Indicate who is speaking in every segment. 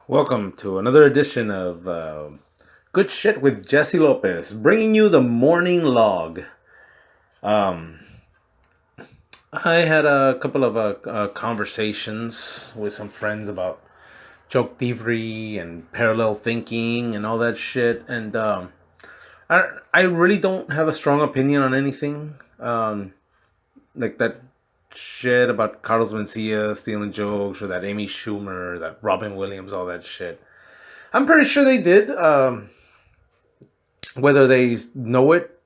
Speaker 1: Welcome to another edition of Good Shit with Jesse Lopez, bringing you the morning log. Um, I had a couple of conversations with some friends about joke thievery and parallel thinking and all that shit, and I really don't have a strong opinion on anything. Like that shit about Carlos Mencia stealing jokes, or that Amy Schumer, that Robin Williams, all that shit. I'm pretty sure they did. Whether they know it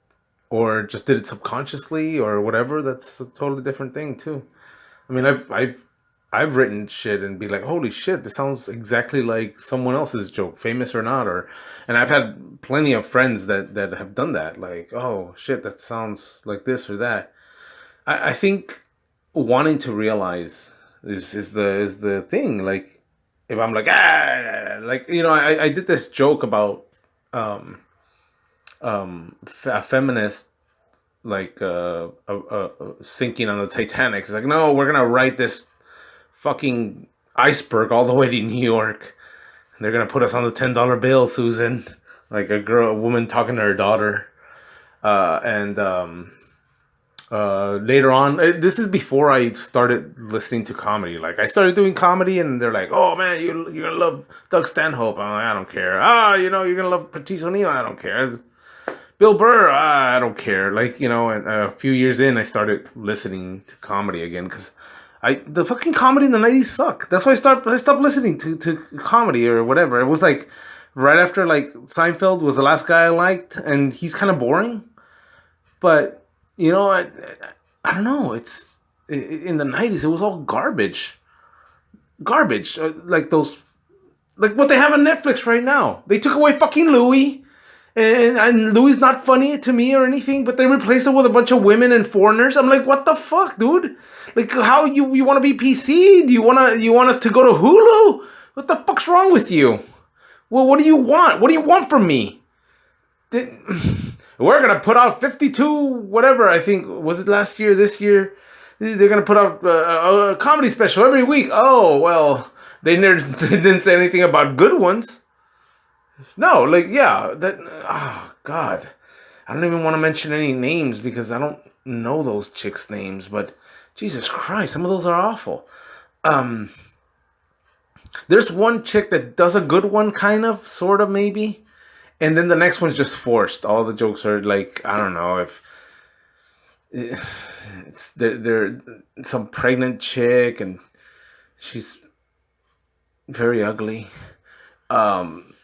Speaker 1: or just did it subconsciously or whatever, that's a totally different thing too. I mean, I've written shit and be like, holy shit, this sounds exactly like someone else's joke, famous or not, and I've had plenty of friends that have done that. Like, oh shit, that sounds like this or that. I think wanting to realize is the thing. Like, if I'm like, like, I did this joke about um a feminist, like sinking on the Titanic. It's like, no, we're gonna ride this fucking iceberg all the way to New York. And they're gonna put us on the $10 bill, Susan. Like a woman talking to her daughter. And Later on, this is before I started listening to comedy. Like, I started doing comedy, and they're like, "Oh man, you're gonna love Doug Stanhope." I'm like, I don't care. You're gonna love Patrice O'Neill. I don't care. Bill Burr, I don't care. Like, and a few years in, I started listening to comedy again because the fucking comedy in the '90s sucked. That's why I stopped listening to comedy or whatever. It was like right after, like, Seinfeld was the last guy I liked, and he's kind of boring. But I don't know. It's in the '90s. It was all garbage. Like those, like what they have on Netflix right now. They took away fucking Louis. And Louis not funny to me or anything, but they replaced it with a bunch of women and foreigners. I'm like, what the fuck, dude? Like, how you want to be PC? Do you want us to go to Hulu? What the fuck's wrong with you? Well, what do you want? What do you want from me? We're gonna put out 52, whatever. I think, was it last year, this year? They're gonna put out a comedy special every week. Oh well, they didn't say anything about good ones. No, like, yeah, that. Oh God, I don't even want to mention any names because I don't know those chicks' names. But Jesus Christ, some of those are awful. Um, there's one chick that does a good one, kind of, sort of, maybe, and then the next one's just forced. All the jokes are like, I don't know if it's they're some pregnant chick and she's very ugly. Um,